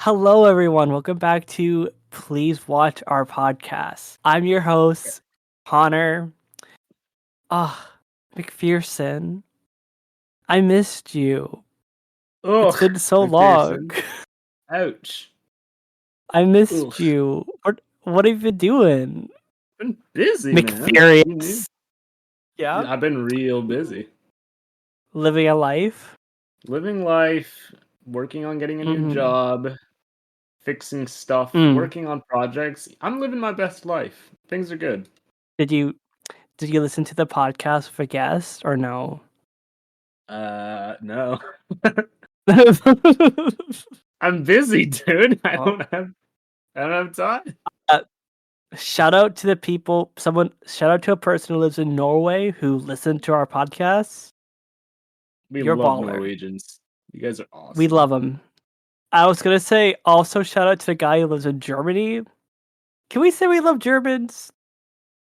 Hello, everyone. Welcome back to Please Watch Our Podcast. I'm your host, Connor. McPherson. I missed you. It's Ugh, been so long. McPherson. Ouch. I missed Ugh. you. What have you been doing? Been busy, man. McFurious. Yeah. I've been real busy. Living a life. Living life, working on getting a new job, fixing stuff, working on projects. I'm living my best life. Things are good. Did you listen to the podcast with a guest or no? No. I'm busy, dude. I don't have time. Shout out to the people. Shout out to a person who lives in Norway who listened to our podcast. We You're love baller. Norwegians. You guys are awesome. We love them. I was gonna say also shout out to the guy who lives in Germany. Can we say we love Germans?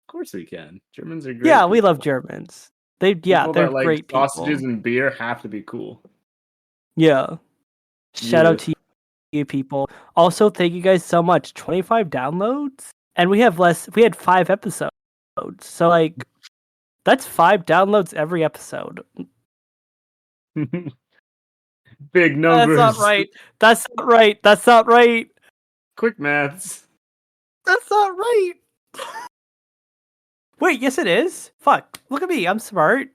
Of course we can. Germans are great. Yeah, people. we love Germans. They're that like great sausages people. and beer have to be cool. Yeah. Shout out to you people. Also, thank you guys so much. 25 downloads, and we had 5 episodes. So like, that's 5 downloads every episode. Big numbers. That's not right. Quick maths. That's not right. Wait, yes it is. Fuck. Look at me. I'm smart.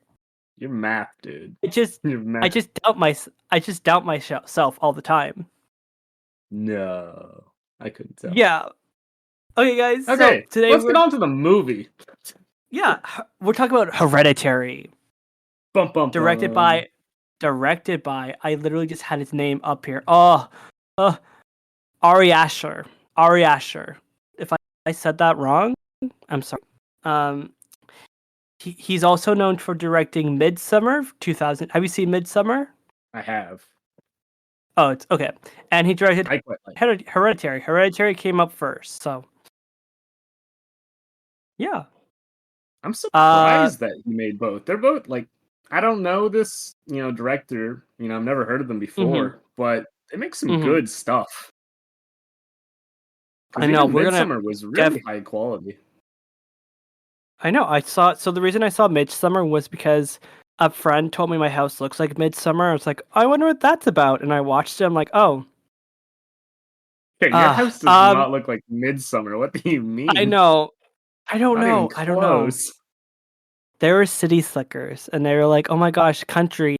You're math, dude. I just doubt myself all the time. No. I couldn't tell. Yeah. Okay, guys. Okay, so today let's get on to the movie. Yeah, we're talking about Hereditary. Bum, bum, directed by. I literally just had his name up here. Ari Aster. If I said that wrong, I'm sorry. He's also known for directing Midsummer 2000. Have you seen Midsummer? I have. Oh, it's okay. And he directed Hereditary. Hereditary came up first, so yeah. I'm surprised that he made both. They're both like, I don't know this, director. I've never heard of them before, but they make some good stuff. I know. Midsummer was really high quality. I know. I saw. So the reason I saw Midsummer was because a friend told me my house looks like Midsummer. I was like, I wonder what that's about. And I watched it. I'm like, oh. Okay, your house does not look like Midsummer. What do you mean? I know. I don't know. I don't know. There were city slickers, and they were like, "Oh my gosh, country."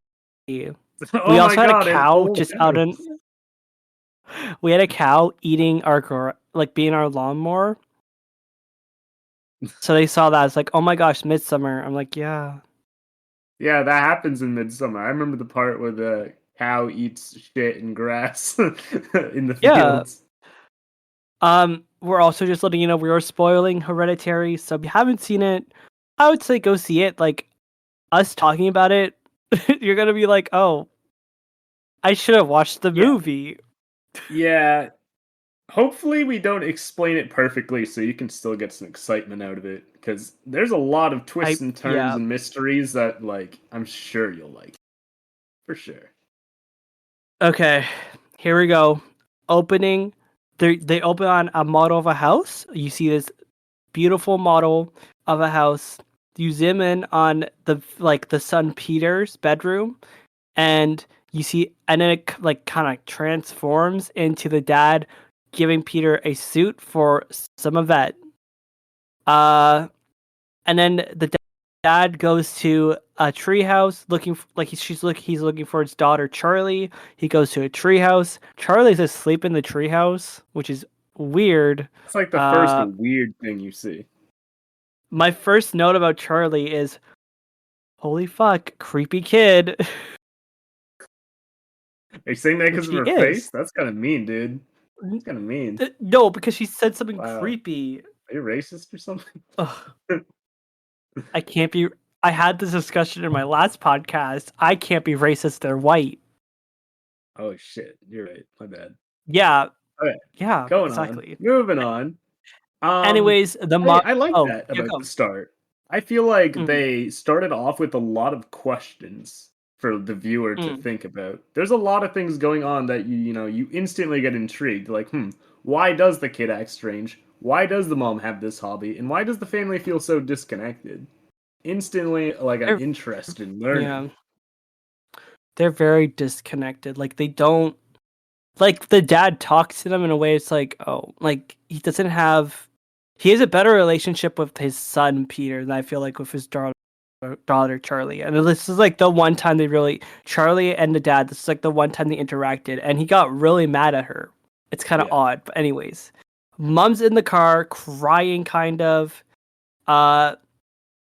We also had a cow just out in. We had a cow eating being our lawnmower. So they saw that. It's like, "Oh my gosh, Midsummer." I'm like, "Yeah." Yeah, that happens in Midsummer. I remember the part where the cow eats shit and grass in the fields. We're also just letting you know we were spoiling Hereditary, so if you haven't seen it, I would say go see it. Like, us talking about it, you're gonna be like, oh, I should have watched the movie. Yeah. Hopefully we don't explain it perfectly so you can still get some excitement out of it, because there's a lot of twists and turns and mysteries that, like, I'm sure you'll like. For sure. Okay, here we go. Opening. They open on a model of a house. You see this beautiful model of a house. You zoom in on the son Peter's bedroom, and you see, and then it kind of transforms into the dad giving Peter a suit for some event. And then the dad goes to a treehouse he's looking for his daughter Charlie. He goes to a treehouse. Charlie's asleep in the treehouse, which is weird. It's like the first weird thing you see. My first note about Charlie is, holy fuck, creepy kid. Are you saying that because of her face? That's kind of mean, dude. That's kind of mean. No, because she said something creepy. Are you racist or something? I can't be. I had this discussion in my last podcast. I can't be racist. They're white. Oh shit, you're right. My bad. Yeah. Okay. Yeah. Going exactly. on. Moving on. Anyways, I like that about the start. I feel like they started off with a lot of questions for the viewer to think about. There's a lot of things going on that you instantly get intrigued. Like, why does the kid act strange? Why does the mom have this hobby? And why does the family feel so disconnected? Instantly, like, I'm interested in learning. Yeah. They're very disconnected. Like, they don't, like, the dad talks to them in a way it's like, oh, like, he has a better relationship with his son, Peter, than I feel like with his daughter Charlie. And this is like the one time Charlie and the dad, this is like the one time they interacted, and he got really mad at her. It's kind of odd, but anyways. Mom's in the car, crying kind of,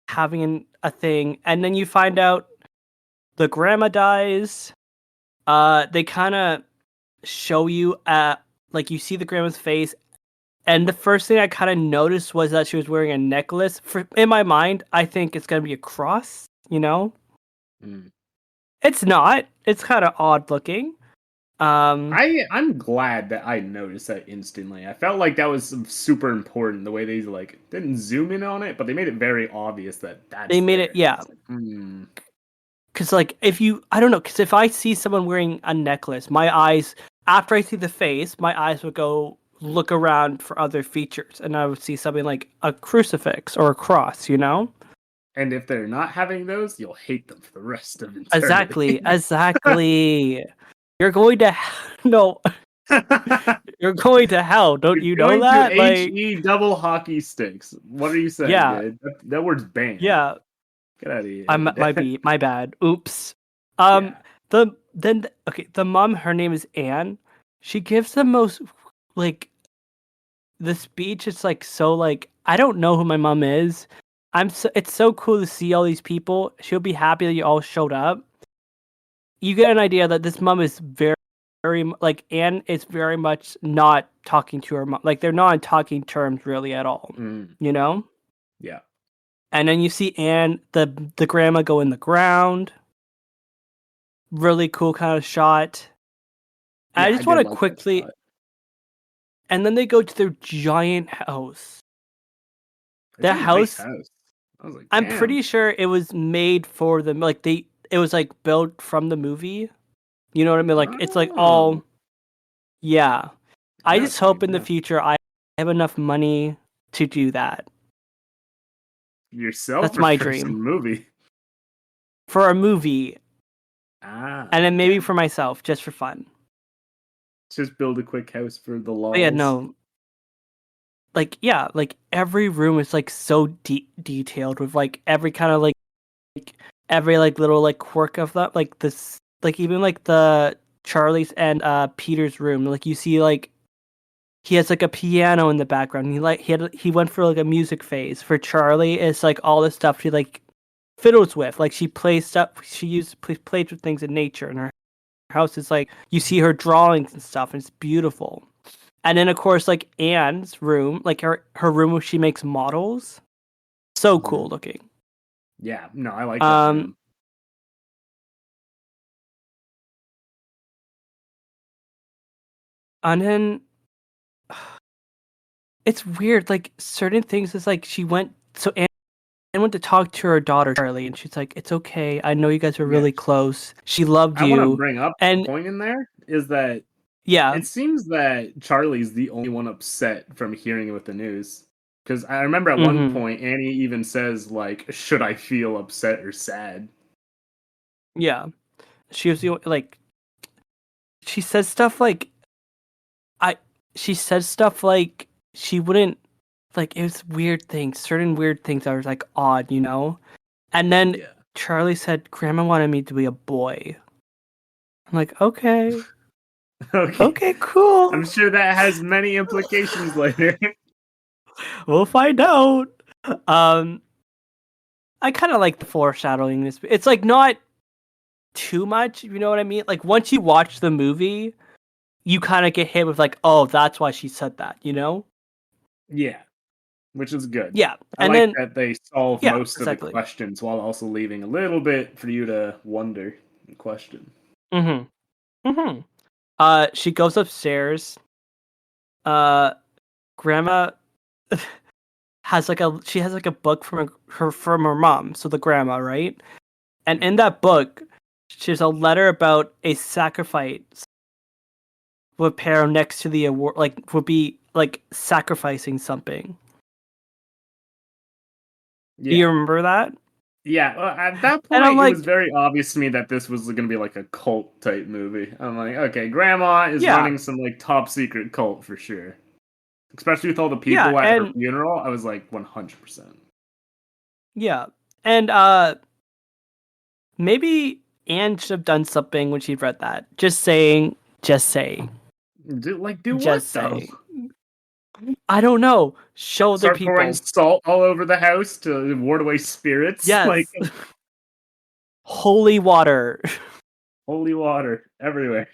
having a thing, and then you find out the grandma dies. They kind of show you like you see the grandma's face, and the first thing I kind of noticed was that she was wearing a necklace. In my mind, I think it's gonna be a cross. It's not. It's kind of odd looking. I'm glad that I noticed that instantly. I felt like that was super important. The way they like didn't zoom in on it, but they made it very obvious that they made there. it. Yeah. Because, like, I don't know, because if I see someone wearing a necklace, my eyes, after I see the face, my eyes would go look around for other features, and I would see something like a crucifix or a cross, And if they're not having those, you'll hate them for the rest of eternity. Exactly. You're going to no. You're going to hell. Don't you know that? To HE double hockey sticks. What are you saying? Yeah. Dude? That word's banned. Yeah. Get out of here. My bad. Oops. The mom, her name is Anne. She gives the most, like, the speech is like so, like, I don't know who my mom is. It's so cool to see all these people. She'll be happy that you all showed up. You get an idea that this mom is very, very, like, Anne is very much not talking to her mom. Like, they're not on talking terms really at all. Yeah. And then you see Anne, the grandma, go in the ground. Really cool kind of shot. Yeah, I just want to quickly... And then they go to their giant house. The house... Nice house. I was like, I'm pretty sure it was made for them. Like, it was, like, built from the movie. You know what I mean? Like, it's, like, all... Yeah. I just hope in the future I have enough money to do that. Yourself? That's my dream. Movie? For a movie. And then maybe for myself, just for fun. Just build a quick house for the lols. Yeah, no. Like, yeah, like, every room is, like, so detailed with, like, every kind of, like, every, like, little, like, quirk of that. Like, this, like, even, like, the Charlie's and Peter's room. Like, you see, like, he has, like, a piano in the background. He went for, like, a music phase. For Charlie, it's, like, all the stuff she, like, fiddles with. Like, she plays stuff, plays with things in nature, and her house is, like, you see her drawings and stuff, and it's beautiful. And then, of course, like, Anne's room, like, her room where she makes models, so cool looking. Yeah, no, I like that room. And then it's weird, like, certain things is like Anne went to talk to her daughter Charlie, and she's like, "It's okay. I know you guys are really close. She loved you." I want to bring up a point in there is that it seems that Charlie's the only one upset from hearing it with the news. Because I remember at one point Annie even says, like, "Should I feel upset or sad?" Yeah, she was the only, like, she says stuff like she wouldn't, like, it was weird things, certain weird things that were, like, odd, And then Charlie said, "Grandma wanted me to be a boy." I'm like, okay. Okay, cool. I'm sure that has many implications later. We'll find out. I kind of like the foreshadowing this. It's, like, not too much, you know what I mean? Like, once you watch the movie, you kind of get hit with, like, oh, that's why she said that, Yeah, which is good. Yeah, and I like that they solve most of the questions while also leaving a little bit for you to wonder and question. She goes upstairs. Grandma has like a book from her mom, so the grandma, right? And in that book, There's a letter about a sacrifice would pair next to the award, like would be like sacrificing something. Do Yeah. you remember that? Yeah, well, at that And I'm point, it was like, very obvious to me that this was going to be like a cult type movie. I'm like, okay, Grandma is yeah, running some like top secret cult for sure. Especially with all the yeah, people at her and funeral, I was like 100%. yeah, and maybe Anne should have done something when she read that. Just saying, just saying, Do what just though? saying. I don't know. Show the Start pouring people. salt all over the house to ward away spirits? Like, Yes, holy water holy water everywhere.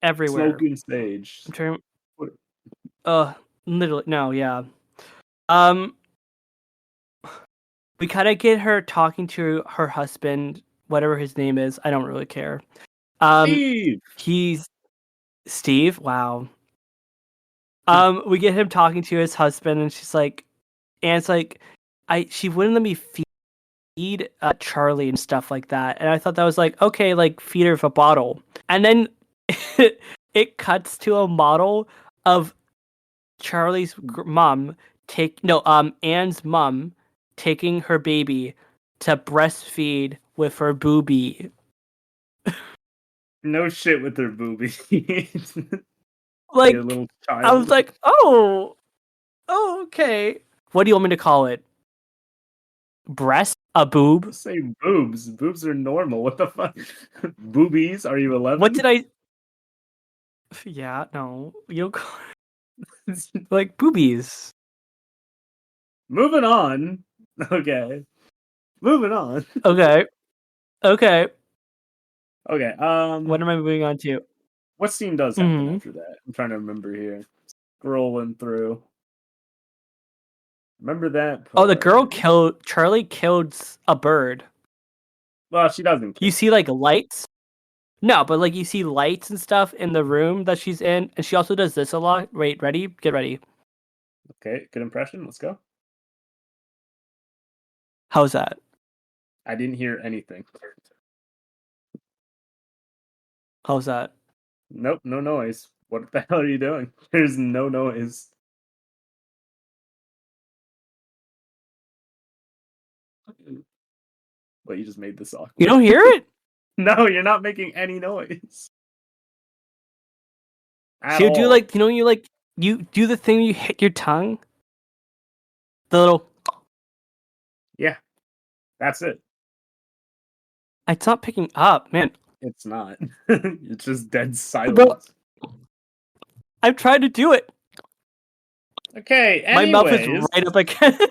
everywhere. Smoking sage. I'm trying. What- Literally, no, yeah. Um, we kind of get her talking to her husband, whatever his name is. I don't really care. Steve! He's Steve. Wow. We get him talking to his husband, and she's like, and it's like, she wouldn't let me feed Charlie and stuff like that, and I thought that was like, okay, like feed her with a bottle, and then it cuts to a model of Charlie's mom Anne's mom taking her baby to breastfeed with her boobie. No shit with their boobies. Like a Like, little I was child. like, oh, okay. What do you want me to call it? Breast? A boob? Just say boobs. Boobs are normal. What the fuck? Boobies? Are you What 11? did I? Yeah, no, you don't call it like boobies. Moving on. Okay. Moving on. Okay, okay. Okay. What am I moving on to? What scene does happen Hmm. after that? I'm trying to remember here. Scrolling through. Remember that Oh, the girl part. killed Charlie. Killed a bird. Well, she doesn't You kill see like lights. No, but like you see lights and stuff in the room that she's in, and she also does this a lot. Wait, ready? Get ready. it. Okay, good impression. Let's go. How's that? I didn't hear anything. How's that? Nope, no noise. What the hell are you doing? There's no noise. Well, you just made this You awkward. don't hear it? No, you're not making any noise at She'll do all. like you like you do the thing where you hit your tongue, the little. Yeah, that's it. It's not picking up, man. It's not. It's just dead Bro, silence. I've tried to do it. Okay, My mouth is anyways. right up against.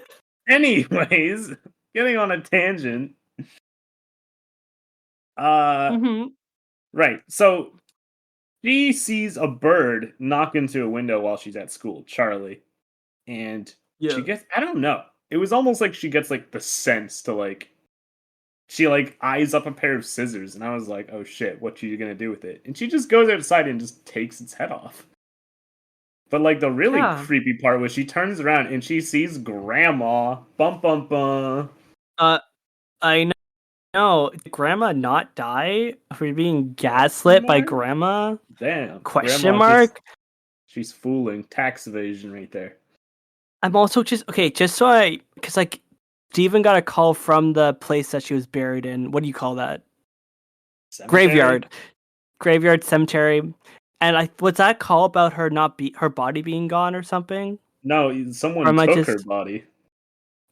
Anyways, getting on a tangent. Uh Mm-hmm. right. So she sees a bird knock into a window while she's at school, Charlie. And she Yeah. gets I don't know. It was almost like she gets like the sense to like she like eyes up a pair of scissors and I was like, "Oh shit, what are you going to do with it?" And she just goes outside and just takes its head off. But like the really Yeah. creepy part was she turns around and she sees grandma. Bum bum bum. I know. Did Grandma not die for being Question gaslit by mark? Grandma? Damn. Question Grandma just mark. she's fooling. Tax evasion right there. I'm also just okay. Just so because like Steven got a call from the place that she was buried in. What do you call that? Cemetery? Graveyard cemetery. And was that call about her her body being gone or something? No, Or someone am I took her just body.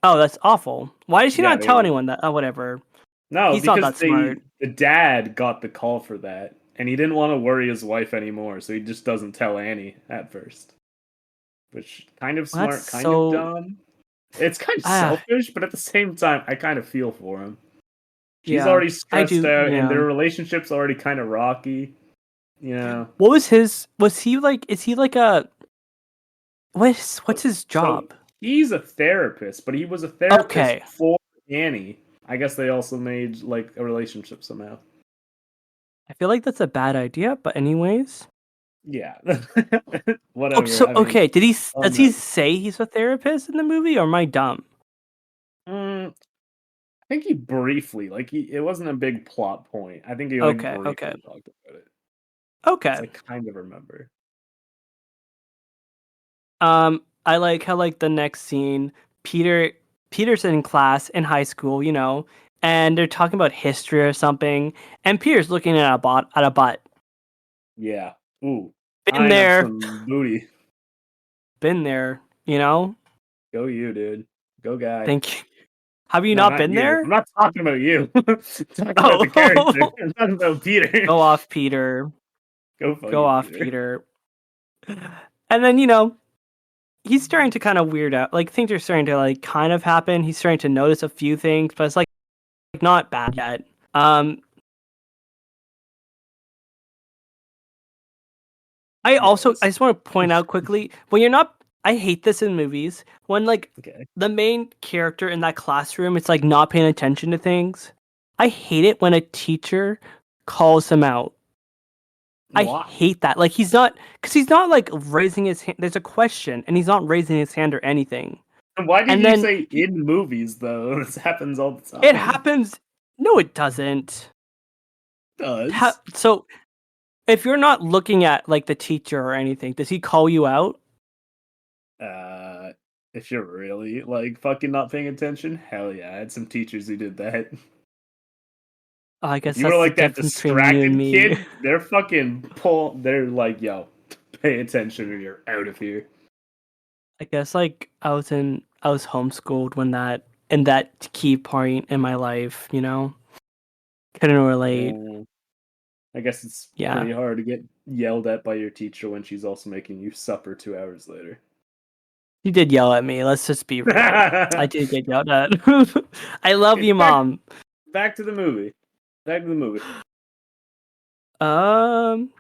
Oh, that's awful. Why did she Yeah, not tell they anyone that? Oh, whatever. no, He's not because that smart. the dad got the call for that, and he didn't want to worry his wife anymore, so he just doesn't tell Annie at first. Which kind of Well, that's smart, kind of so dumb. It's kind of ah selfish, but at the same time, I kind of feel for him. She's yeah. already I stressed do, out, and yeah. their relationship's already kind of rocky. You know. What was his was he like is he like a what's his So job? he's a therapist, but he was a therapist Okay. for Annie. I guess they also made like a relationship somehow. I feel like that's a bad idea, but anyways. Yeah. Oh, Whatever. so I mean, okay, on does he that. say he's a therapist in the movie or am I dumb? Mm, think he briefly, like it wasn't a big plot point. I think he like Okay, okay, briefly talked about it. okay. So I kind of remember. I like how like the next scene, Peter Peter's in class in high school, you know, and they're talking about history or something, and Peter's looking at a butt. Yeah. Ooh, Been eyeing up there, some booty. been there, you know. Go you, dude. Go guy. Thank you. Have you No, not not been you. I'm there? not talking about you. I'm talking about the character. Oh, I'm talking about Peter. go off, Peter. Go Go fucking off, Peter. Peter. And then you know he's starting to kind of weird out. Like things are starting to like kind of happen. He's starting to notice a few things, but it's like not bad yet. Um, I Yes. just want to point out quickly when you're not. I hate this in movies when like Okay. the main character in that classroom it's like not paying attention to things. I hate it when a teacher calls him out. I Why? hate that. Like he's not like raising his hand. There's a question and he's not raising his hand or anything. And why did And you then say in movies though? This happens all the it time. happens. No, it doesn't. It does. So if you're not looking at like the teacher or anything, does he call you out? Uh, if you're really like fucking not paying attention, hell yeah, I had some teachers who did that. Oh, I If guess you were that's the like that difference between you and distracted me. kid, they're fucking they're like, yo, pay attention or you're out of here. I guess like I was homeschooled when that in that key point in my life, you know? Couldn't relate. Yeah. I guess it's Yeah. pretty hard to get yelled at by your teacher when she's also making you supper 2 hours later. You did yell at me. Let's just be real. I did get yelled at. I love Okay, you, Mom. back to the movie. Back to the movie. Um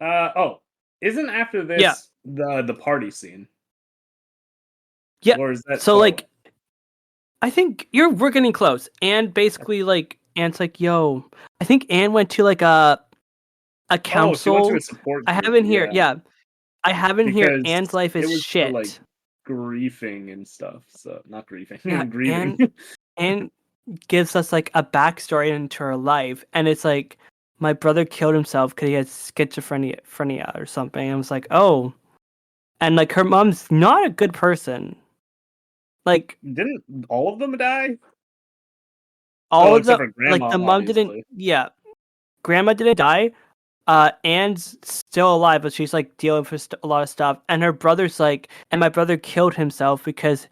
Oh, isn't after yeah. this the party scene? Yeah. Or is that So oh like I think we're getting close. And basically like Anne's like, yo, I think Anne went to like a oh she went to a council. support I have group, in here, yeah. yeah. I have in here Because Anne's life it is was for like shit. griefing and stuff. So not Yeah, griefing, grieving. and gives us like a backstory into her life, and it's like my brother killed himself because he had schizophrenia or something. I was like, oh, and like her mom's not a good person. Like Didn't all of them die? all Oh, of except the for like grandma, the mom didn't. obviously. Yeah, grandma didn't die. Anne's still alive, but she's like dealing with a lot of stuff. And her brother's like, and my brother killed himself because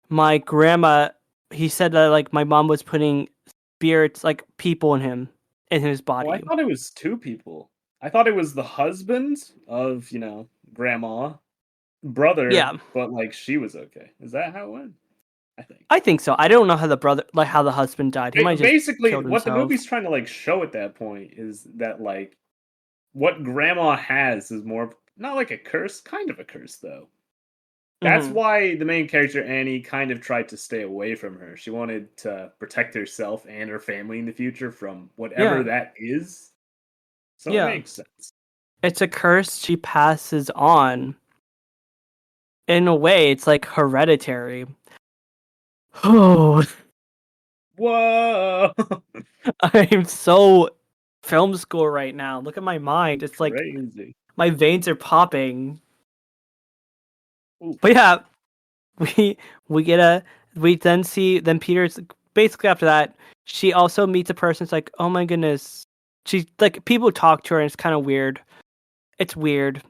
my grandma. He said that like my mom was putting spirits, like people in his Oh, I body. thought it was two people. I thought it was the husband of, grandma, brother, Yeah, but like she was okay. Is that how it went? I think. I think so. I don't know how the brother, like how the husband died. He might just Basically, killed what the himself. movie's trying to like show at that point is that like what grandma has is more not like a curse, kind of a curse though. That's Hmm. why the main character Annie kind of tried to stay away from her. She wanted to protect herself and her family in the future from whatever Yeah, that is. So it yeah. makes sense. It's a curse she passes on. In a way, it's like hereditary. Oh, Whoa! I'm so film school right now. Look at my mind. It's like Crazy. my veins are popping. Ooh, But yeah, we we get a we then see then Peter's basically after that she also meets a person. It's like oh my goodness, she's like people talk to her and it's kind of weird. It's weird.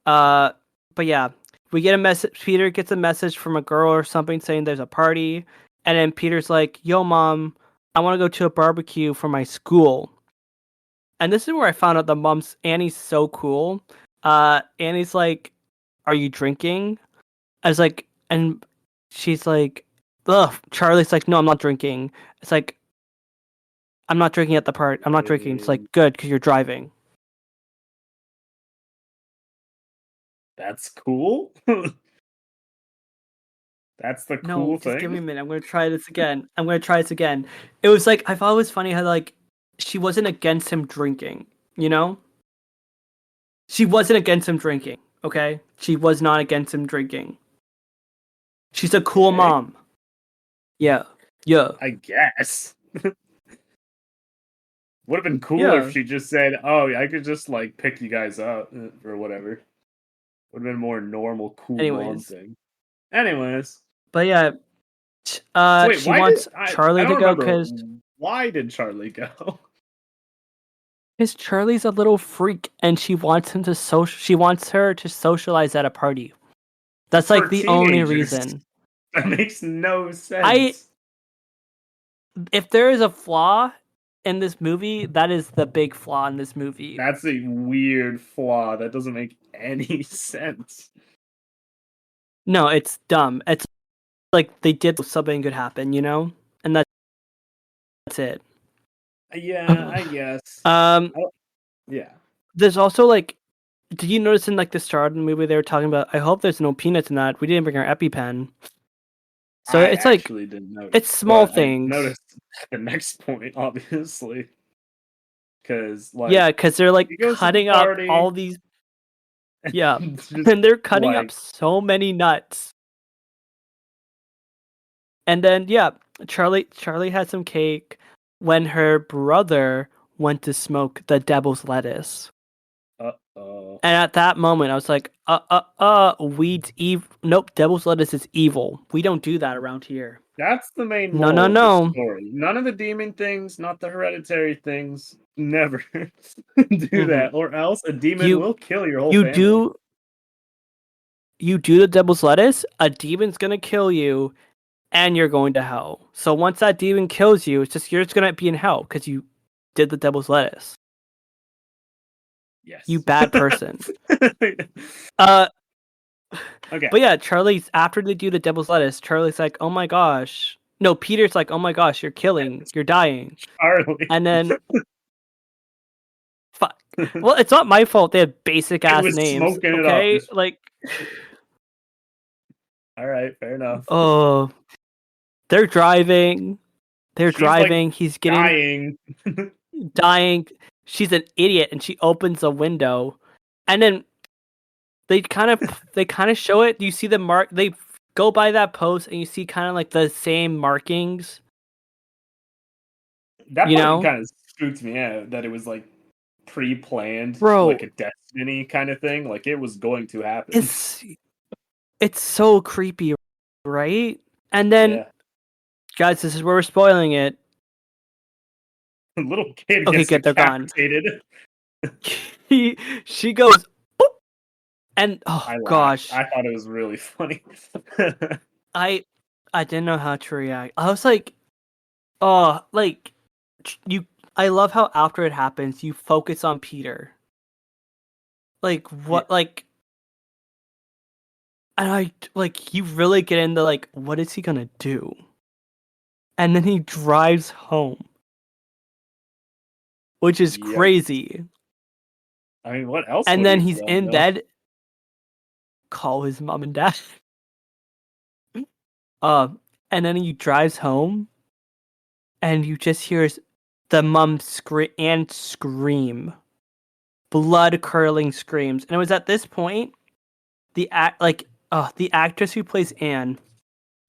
Uh, but yeah, we get a message. Peter gets a message from a girl or something saying there's a party, and then Peter's like, "Yo, mom, I want to go to a barbecue for my school." And this is where I found out the mom's Annie's so cool. Annie's like, "Are you drinking?" I was like, and she's like, "Ugh." Charlie's like, "No, I'm not drinking." It's like, "I'm not drinking at the party. I'm not drinking." It's like, "Good, because you're driving." that's cool. That's the No, cool just give me thing. a minute. I'm gonna try this again. I'm gonna try this again. It was like I thought it was funny how like she wasn't against him drinking. You know, she wasn't against him drinking. Okay, she was not against him drinking. She's a cool Okay. mom. Yeah. Yeah. I guess. Would have been cooler Yeah. if she just said, "Oh, I could just like pick you guys up or whatever." Would have been a more normal, cool mom Anyways. thing. Anyways, But yeah, so wait, she why did wants I Charlie to don't go remember because why did Charlie go? Charlie's a little freak and she wants him to she wants her to socialize at a party. That's For like the only teenagers. reason. That makes no I sense. If there is a flaw in this movie, that is the big flaw in this movie. That's a weird flaw. That doesn't make any sense. No, it's dumb. It's like they did something could happen, you know? And that's it. Yeah, I guess. Um Yeah. there's also like did you notice in like the start of the movie they were talking about I hope there's no peanuts in that. We didn't bring our EpiPen. So I it's like actually didn't notice, it's small but I things. noticed the next point, obviously. Because, Yeah, like, because they're like he goes to the cutting up party, all these. Yeah, and just, and they're cutting up like, so many nuts. And then yeah, Charlie had some cake when her brother went to smoke the devil's lettuce. uh-oh. And at that moment, I was like, weed's evil. Nope, devil's lettuce is evil. We don't do that around here. That's the main No, no, moral of the no. story. None of the demon things, not the hereditary things. Never do Mm-hmm. that, or else a demon You will kill your whole you family. do you do the devil's lettuce, a demon's gonna kill you, and you're going to hell. So once that demon kills you, it's just you're just gonna be in hell because you did the devil's lettuce. You Yes. bad person. Uh, Okay. but yeah, Charlie's after they do the devil's lettuce. Charlie's like, "Oh my gosh." No, Peter's like, "Oh my gosh, you're dying." Charlie. And then, fuck. Well, it's not my fault. They have basic It ass was names. smoking it up. Okay, like, All right, fair enough. oh, they're driving. They're She's like driving. He's getting dying. dying. She's an idiot, and she opens a window, and then they kind of show it. You see the mark. They go by that post, and you see kind of like the same markings. That You part know, kind of spooked me out that it was like pre-planned, bro, like a destiny kind of thing. Like it was going to happen. it's it's so creepy, right? And then, Yeah. guys, this is where we're spoiling it. A little kid Okay, gets good, they're gone. decapitated. She goes, boop, and oh I laughed. gosh, I thought it was really funny. I I didn't know how to react. I was like, oh, like you. I love how after it happens, you focus on Peter. Like Yeah. what, like, and I like you really get into like what is he gonna do? And then he drives home, which is Yep. crazy. I mean, what else And would he then have he's done in though? bed. Call his mom and dad. And then he drives home, and you just hear the mom scream, blood curdling screams. And it was at this point the actress who plays Anne,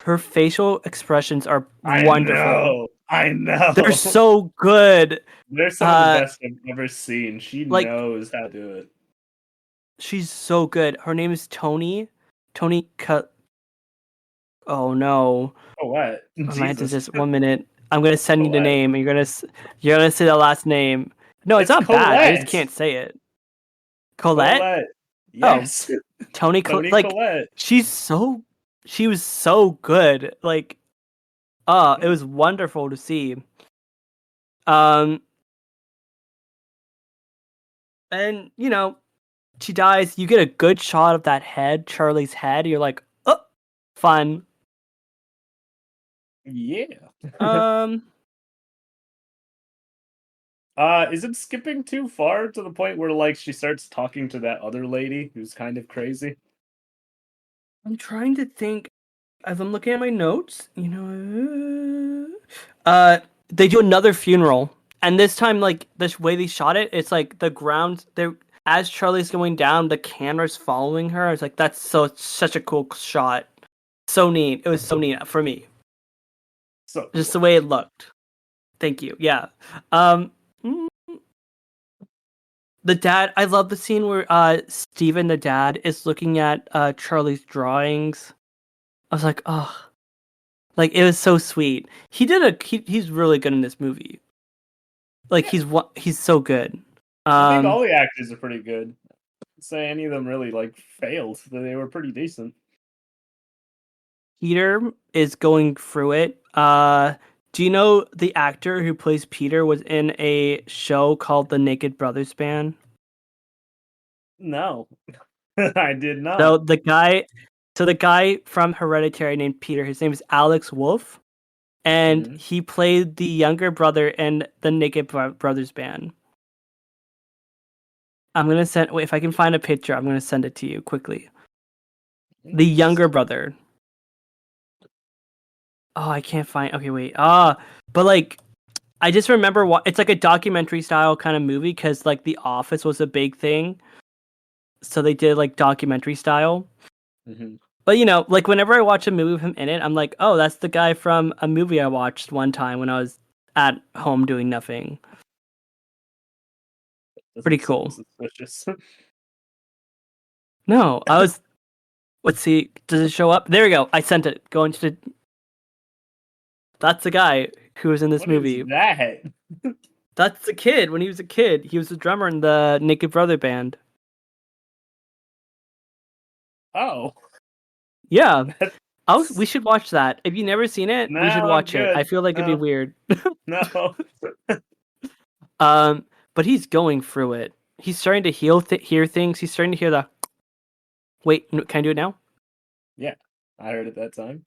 her facial expressions are wonderful. I They're know. so good. They're some of the best I've ever seen. She Like knows how to do it. she's so good. Her name is Tony. Tony Cut. Oh no. Oh, what? I might have to Jesus. just 1 minute. I'm gonna send you the Colette. name, and you're gonna say the last name. No, it's It's not bad. I just Colette. can't say it. Colette. Colette. Oh, Yes. Tony. Tony Like Collette. she was so good. Like, it was wonderful to see. Um, and she dies. You get a good shot of that head, Charlie's head. You're like, oh, fun. Yeah. Um, Is it skipping too far to the point where like she starts talking to that other lady who's kind of crazy? I'm trying to think. As I'm looking at my notes, they do another funeral, and this time, like this way they shot it, it's like the ground. There, as Charlie's going down, the camera's following her. I was like, that's such a cool shot, so neat. It was so neat for me. So just cool. the way it looked. Thank you. Yeah. Um, the dad. I love the scene where Steven, the dad, is looking at Charlie's drawings. I was like, oh, like it was so sweet. He's really good in this movie. Like he's so good. I think all the actors are pretty good. I'd say any of them really like failed. They were pretty decent. Peter is going through it. Do you know the actor who plays Peter was in a show called The Naked Brothers Band? No, I did So not. the guy from Hereditary named Peter, his name is Alex Wolf, and Mm-hmm. he played the younger brother in the Naked Brothers Band. I'm gonna send. Wait, if I can find a picture, I'm gonna send it to you quickly. The younger brother. Oh, I can't find. Okay, wait. But like, I just remember it's like a documentary style kind of movie because like The Office was a big thing, so they did like documentary style. Mm-hmm. But you know, like whenever I watch a movie with him in it, I'm like, oh, that's the guy from a movie I watched one time when I was at home doing nothing. Pretty Doesn't sound cool. suspicious. No, I was. Let's see. Does it show up? There we go. I sent it. Go into the. That's the guy who was in this What is movie. that? That's the kid. When he was a kid, he was the drummer in the Naked Brother band. Oh, Yeah, we that's... should watch that. If you've never seen it, No, we should I'm watch it. I good. feel like it'd be No, weird. no. But he's going through it. He's starting to hear things. He's starting to hear the. Wait, can I do it now? Yeah, I heard it that time.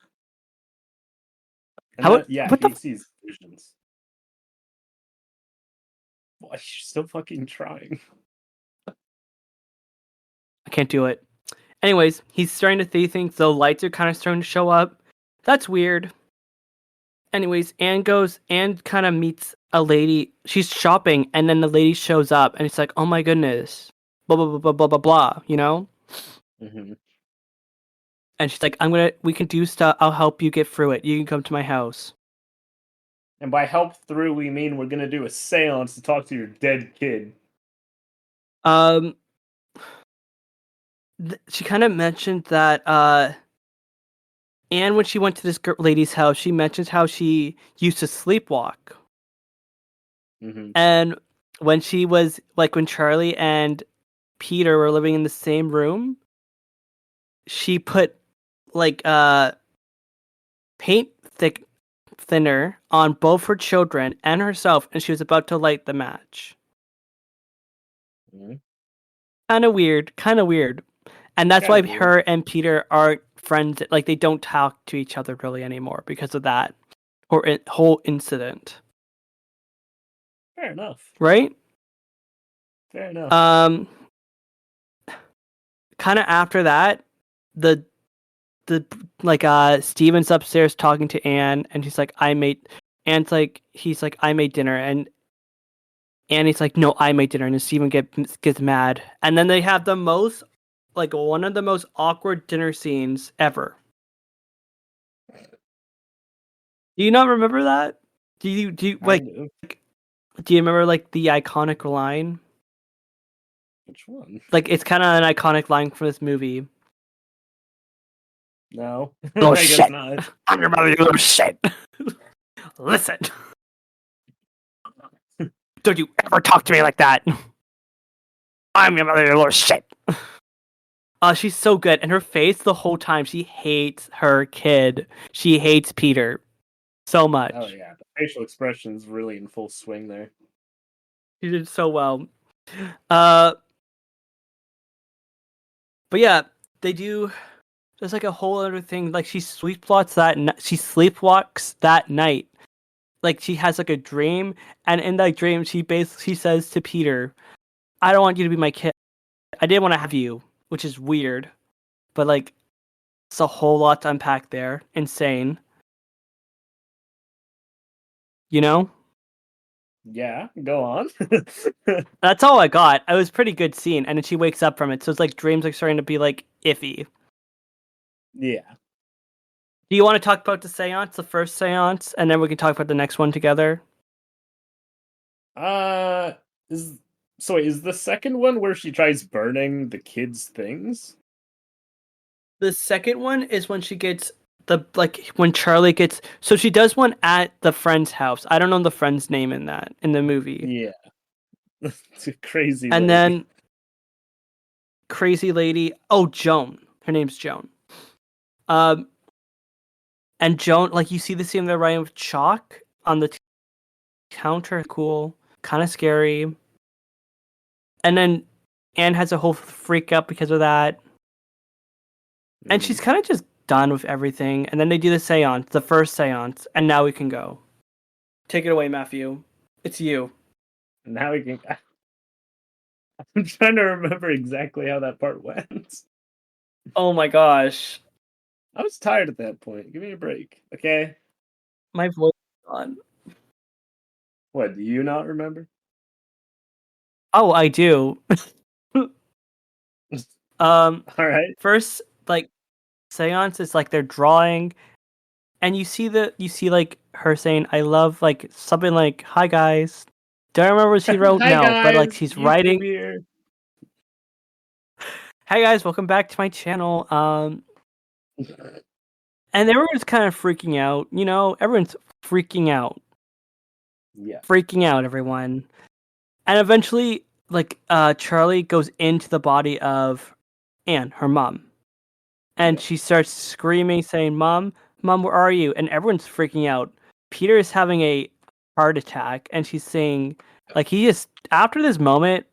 And How? that, yeah, What the? he sees visions. Why you're still fucking trying? I can't do it. Anyways, he's starting to see things. The lights are kind of starting to show up. That's weird. Anyways, Anne kind of meets a lady. She's shopping, and then the lady shows up, and it's like, oh my goodness, blah blah blah blah blah blah blah. You know? Mm-hmm. And she's like, we can do stuff. I'll help you get through it. You can come to my house. And by help through, we mean we're gonna do a seance to talk to your dead kid. Um, she kind of mentioned that and when she went to this lady's house, she mentions how she used to sleepwalk. Mm-hmm. And when she was like when Charlie and Peter were living in the same room, she put like paint thinner on both her children and herself, and she was about to light the match. Mm-hmm. Kind of weird, and that's Kind why of weird. her and Peter aren't friends. Like they don't talk to each other really anymore because of that whole incident. Fair enough. Right? Fair enough. Kind of after that, the Steven's upstairs talking to Anne, and he's like, he's like, I made dinner, and Annie's like, no, I made dinner, and then Steven gets mad, and then they have the most like one of the most awkward dinner scenes ever. Do you not remember that? Do you like? Do. Do you remember like the iconic line? Which one? Like it's kind of an iconic line from this movie. No, Oh I guess shit! not. I'm your mother, you little shit. Listen, don't you ever talk to me like that. I'm your mother, you little shit. She's so good, and her face the whole time. She hates her kid. She hates Peter so much. Oh yeah, the facial expression's really in full swing there. She did so well. But yeah, they do. There's like a whole other thing. Like she sleepwalks that night. Like she has like a dream, and in that dream, she says to Peter, "I don't want you to be my kid. I didn't want to have you," which is weird, but like it's a whole lot to unpack there. Insane. You know? Yeah, go on. That's all I got. It was a pretty good scene, and then she wakes up from it, so it's like dreams are starting to be like iffy. Yeah. Do you want to talk about the seance, the first seance, and then we can talk about the next one together? Is is the second one where she tries burning the kids' things? The second one is when she gets when Charlie gets, so she does one at the friend's house. I don't know the friend's name in the movie. Yeah. It's a crazy And lady. then crazy lady, oh, Joan. Her name's Joan. And Joan, like, you see the scene they're writing with chalk on the counter. Cool, kind of scary. And then Anne has a whole freak out because of that. And she's kind of just done with everything. And then they do the seance, the first seance, and now we can go. Take it away, Matthew. It's you. Now we can. I'm trying to remember exactly how that part went. Oh my gosh. I was tired at that point. Give me a break, okay? My voice is gone. What, do you not remember? Oh, I do. All right. First, like, seance is like they're drawing, and you see like her saying "I love," like something like "Hi guys." Do I remember what she wrote? Hi No, but like guys, she's YouTube writing. here. Hey guys, welcome back to my channel. And everyone's kind of freaking out. You know, everyone's freaking out. Yeah. Freaking out, everyone. And eventually, like, Charlie goes into the body of Anne, her mom. And she starts screaming, saying, Mom, where are you? And everyone's freaking out. Peter is having a heart attack, and she's saying, like, he just, after this moment,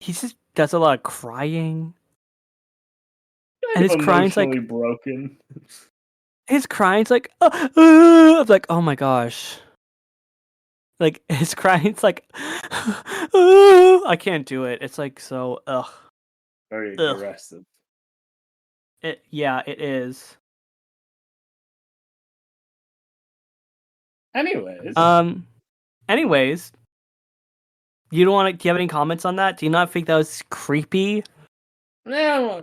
he just does a lot of crying. Kind And of his crying's emotionally like, broken. his crying's like, I'm like, oh my gosh. Like, his crying's like, I can't do it. It's like so, Very ugh. aggressive. Yeah, it is. Anyways, you don't want to. Do you have any comments on that? Do you not think that was creepy? yeah,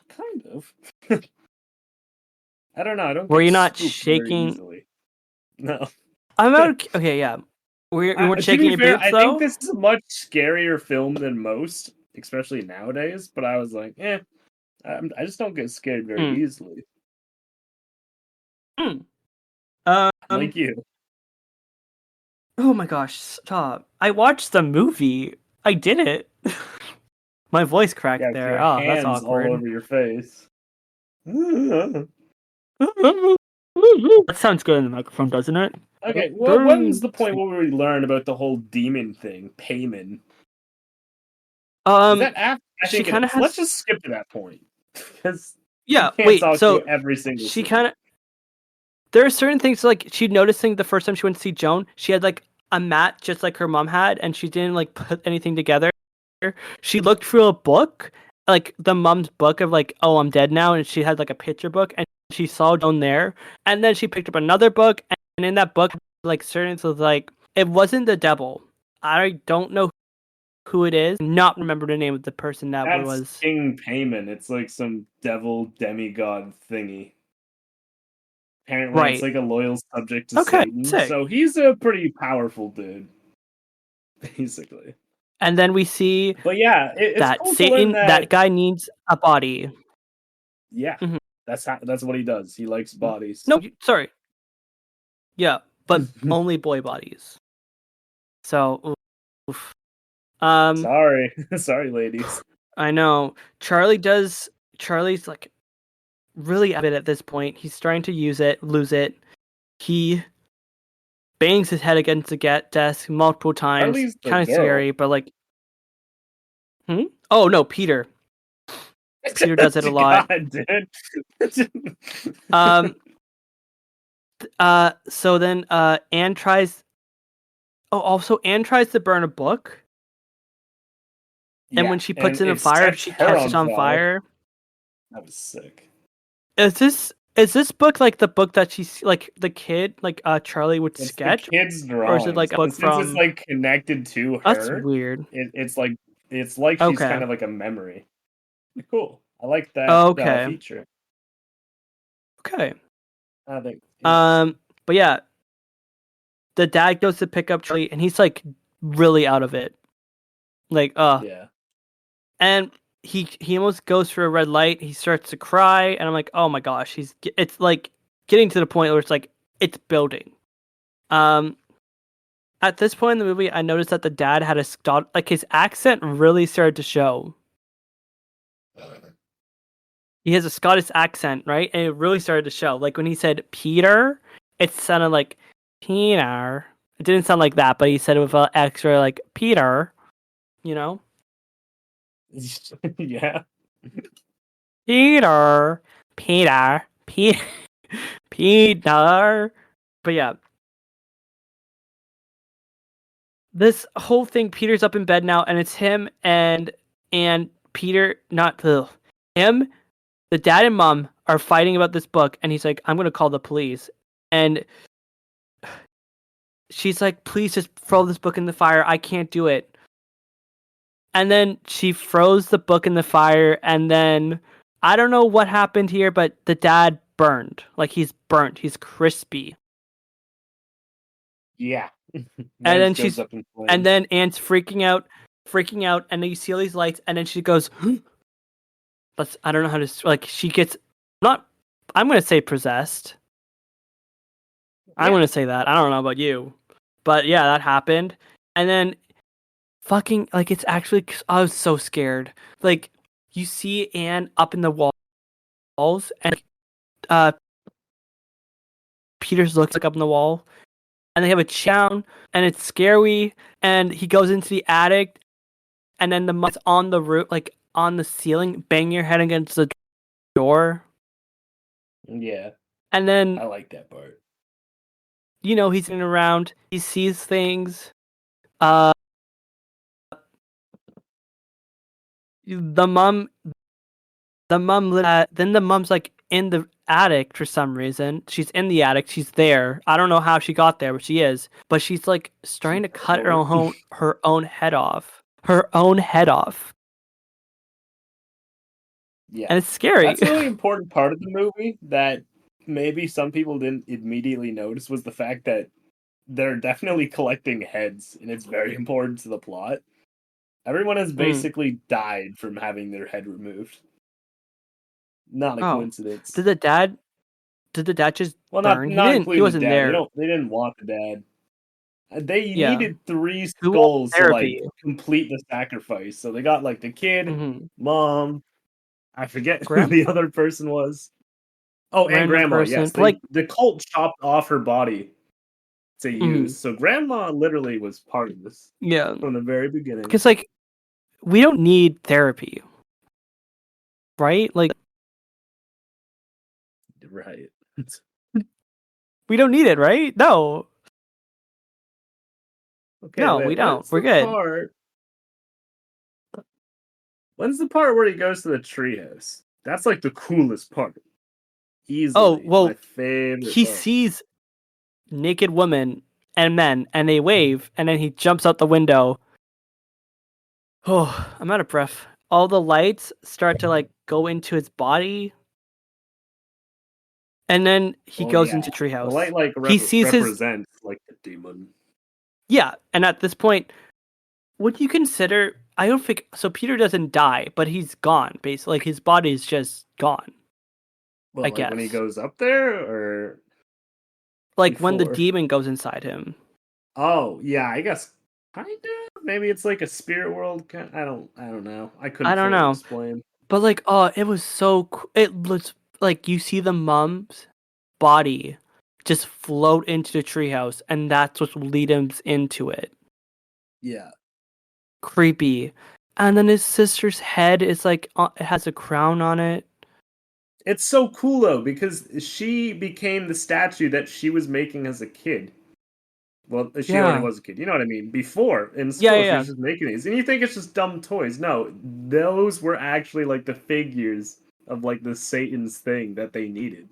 kind of. I don't know. I don't. Were Get you not spooked very shaking? easily. No. I'm out. Okay, yeah. You weren't shaking your boots, I though? think this is a much scarier film than most, especially nowadays. But I was like, I just don't get scared very easily. Like you. Oh my gosh, stop. I watched the movie. I did it. My voice cracked Yeah, with there. your Oh, that's hands all awkward. over your face. That sounds good in the microphone, doesn't it? Okay, well, when's the point where we learn about the whole demon thing, Payman? Is that after? I think it is. Let's just skip to that point. Because yeah, can't wait, talk so to every single she scene. kind of, there are certain things like she noticing the first time she went to see Joan, she had like a mat just like her mom had, and she didn't like put anything together. She looked through a book, like the mom's book of like, oh, I'm dead now, and she had like a picture book, and she saw Joan there, and then she picked up another book, and in that book, like certain, so like it wasn't the devil. I don't know who it is. Not remember the name of the person that That's was. King Payman. It's like some devil demigod thingy. Apparently, it's like a loyal subject to Satan. Sick. So he's a pretty powerful dude, basically. And then we see, but yeah, it's that cool Satan, to learn that guy needs a body. Yeah, that's what he does. He likes bodies. No, sorry. Yeah, but only boy bodies. So, oof. Sorry, sorry, ladies. I know. Charlie's like really a bit at this point. He's starting to lose it. He bangs his head against the desk multiple times. Kind of scary, but like, Oh no, Peter. Peter does it a lot. God, dude. So then, Anne tries. Oh, also, Anne tries to burn a book. And when she puts it in fire, she catches on fire. That was sick. Is this book like the book that she's like the kid, like Charlie would sketch? The kid's drawing. Or is it like a book since it's like connected to her? That's weird. It's like she's kind of like a memory. Cool. I like that feature. Okay. I think. Yeah. But yeah, the dad goes to pick up Charlie, and he's like really out of it. Like, Yeah. and he almost goes through a red light. He starts to cry, and I'm like, oh my gosh, it's like getting to the point where it's like it's building. Um, at this point in the movie, I noticed that the dad had like his accent really started to show. He has a Scottish accent, right? And it really started to show. Like when he said Peter, it sounded like Peter. It didn't sound like that, but he said it with an extra like Peter, you know? Yeah. Peter, Peter, Peter, Peter. But yeah, this whole thing, Peter's up in bed now, and it's him and Peter, not him. The dad and mom are fighting about this book, and he's like, "I'm gonna call the police." And she's like, "Please just throw this book in the fire. I can't do it." And then she throws the book in the fire, and then I don't know what happened here, but the dad burned. Like he's burnt. He's crispy. Yeah. And then goes up in flames. and then Anne's freaking out, and then you see all these lights, and then she goes, I don't know how to, like, she gets, not, I'm going to say possessed. I'm going to say that. I don't know about you. But yeah, that happened. And then fucking, like, it's actually, I was so scared. Like, you see Anne up in the walls, and Peter's looks like up in the wall, and they have a chow, and it's scary, and he goes into the attic, and then the mom's on the roof, like on the ceiling, bang your head against the door. Yeah. And then I like that part. He's in around, he sees things. The mom then the mom's like in the attic for some reason. She's in the attic, she's there. I don't know how she got there, but she is. But she's like starting to cut her own head off. Her own head off. Yeah. And it's scary. That's a really important part of the movie that maybe some people didn't immediately notice was the fact that they're definitely collecting heads, and it's very important to the plot. Everyone has basically died from having their head removed. Not a coincidence. Did the dad just burn? Not He including wasn't the dad. there. They didn't want the dad. They needed 3 Who wants skulls to therapy? like complete the sacrifice. So they got like the kid, mom, I forget who the other person was. Oh, and grandma, yes. The cult chopped off her body to use. So grandma literally was part of this. Yeah. From the very beginning. Because like we don't need therapy. Right? Like right. We don't need it, right? No. Okay, no, we don't. We're good. When's the part where he goes to the treehouse? That's like the coolest part. Easily. My favorite he part. sees naked women and men, and they wave, and then he jumps out the window. Oh, I'm out of breath. All the lights start to like go into his body, and then he goes into treehouse. The light he sees represents like the demon. Yeah, and at this point, would you consider? I don't think so. Peter doesn't die, but he's gone. Basically, like his body's just gone. Well, I guess when he goes up there, or like before? When the demon goes inside him. Oh yeah, I guess kind of. Maybe it's like a spirit world. I don't know. I couldn't explain. But like, oh, it was so. It was like you see the mom's body just float into the treehouse, and that's what leads him into it. Yeah. Creepy. And then his sister's head is like it has a crown on it. It's so cool though, because she became the statue that she was making as a kid. Well, she already was a kid. You know what I mean? Before in school, she was just making these, and you think it's just dumb toys. No, those were actually like the figures of like the Satan's thing that they needed.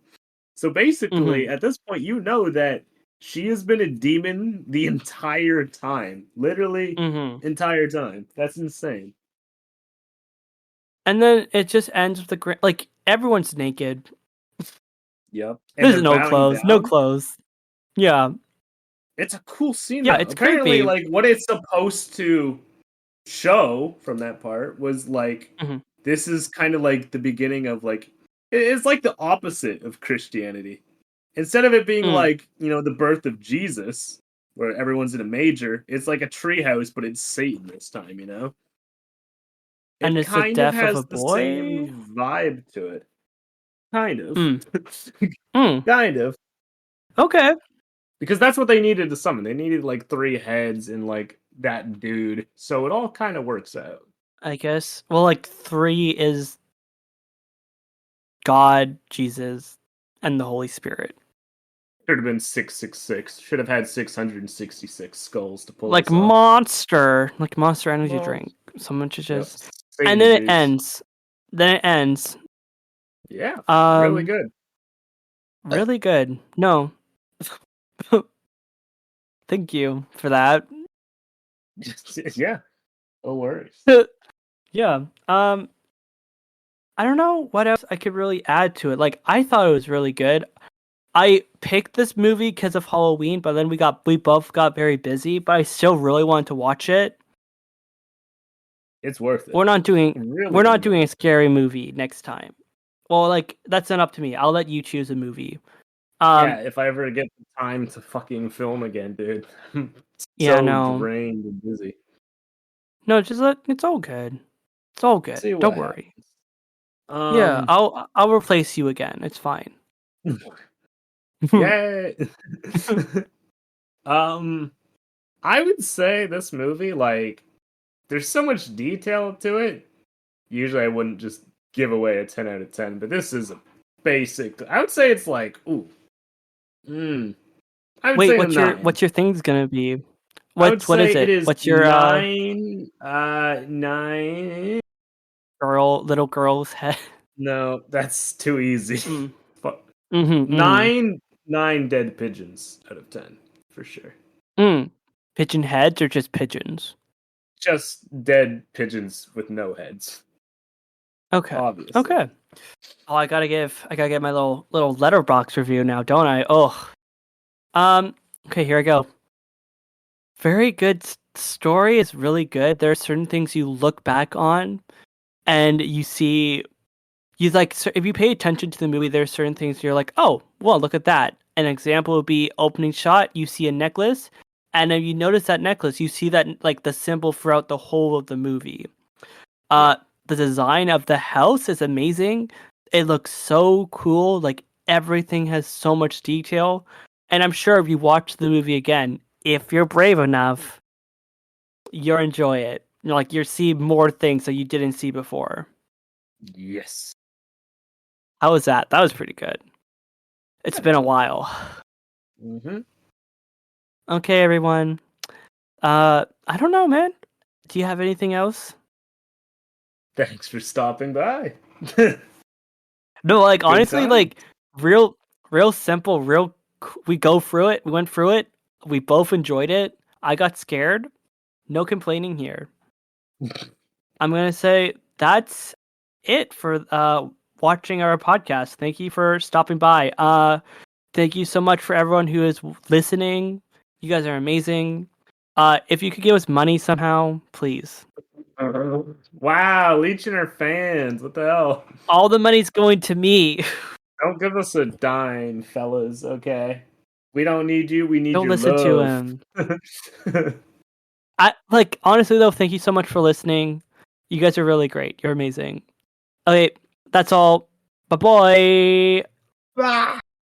So basically, at this point, you know that she has been a demon the entire time. Literally, entire time. That's insane. And then it just ends with like everyone's naked. Yep. And There's they're no bowing clothes. No down. clothes. Yeah. It's a cool scene Yeah, though. it's Apparently, creepy. like what it's supposed to show from that part was like Mm-hmm. this is kind of like the beginning of like it's like the opposite of Christianity. Instead of it being Mm. like, the birth of Jesus, where everyone's in a manger, it's like a treehouse, but it's Satan this time, And It it's the kind of death of a has the boy? same vibe to it. Kind of. Mm. Mm. Kind of. Okay. Because that's what they needed to summon. They needed like 3 heads and like that dude. So it all kind of works out. I guess. Well, like 3 is God, Jesus, and the Holy Spirit. Should have been 666. Should have had 666 skulls to pull Like this off. Monster Energy Well, drink. Someone should yep. just. And Satan then it juice. ends. Then it ends. Yeah. Really good. Really good. No. Thank you for that. Yeah. No worries. Yeah. I don't know what else I could really add to it. Like, I thought it was really good. I picked this movie because of Halloween, but then we both got very busy, but I still really wanted to watch it. It's worth it. We're not doing Really, we're not really doing a worth it. scary movie next time. Well, like, that's not up to me. I'll let you choose a movie. Yeah, if I ever get the time to fucking film again, dude. I'm Yeah, so no. drained and busy. No, just it's all good. It's all good. See Don't what worry. happens. Yeah, I'll replace you again. It's fine. Yay. um I would say this movie, like, there's so much detail to it. Usually I wouldn't just give away a 10 out of 10, but this is a basic. I would say it's like, I would Wait, say a 9. what's your thing's gonna be? I would What is say it it? is What's your 9. little girl's head? No, that's too easy. Mm. Fuck. Mm-hmm. 9 dead pigeons out of 10 for sure. Pigeon heads or just pigeons? Just dead pigeons with no heads. Okay. Obviously. Okay. Oh, I gotta get my little letterbox review now, don't I? Oh. Okay, here I go. Very good story. Is really good. There are certain things you look back on, and you like. If you pay attention to the movie, there are certain things you're like, oh, well, look at that. An example would be opening shot. You see a necklace, and then you notice that necklace. You see that like the symbol throughout the whole of the movie. The design of the house is amazing. It looks so cool. Like everything has so much detail. And I'm sure if you watch the movie again, if you're brave enough, you'll enjoy it. You'll see more things that you didn't see before. Yes. How was that? That was pretty good. It's been a while. Mm-hmm. Okay, everyone. I don't know, man. Do you have anything else? Thanks for stopping by. No, like Good honestly, time. like real simple, we go through it. We went through it. We both enjoyed it. I got scared. No complaining here. I'm going to say that's it for watching our podcast. Thank you for stopping by. Thank you so much for everyone who is listening. You guys are amazing. If you could give us money somehow, please. Wow, leeching our fans. What the hell? All the money's going to me. Don't give us a dime, fellas, okay? We don't need you, we need Don't your listen to love. him. Honestly though, thank you so much for listening. You guys are really great. You're amazing. Okay, that's all. Bye bye. Ah!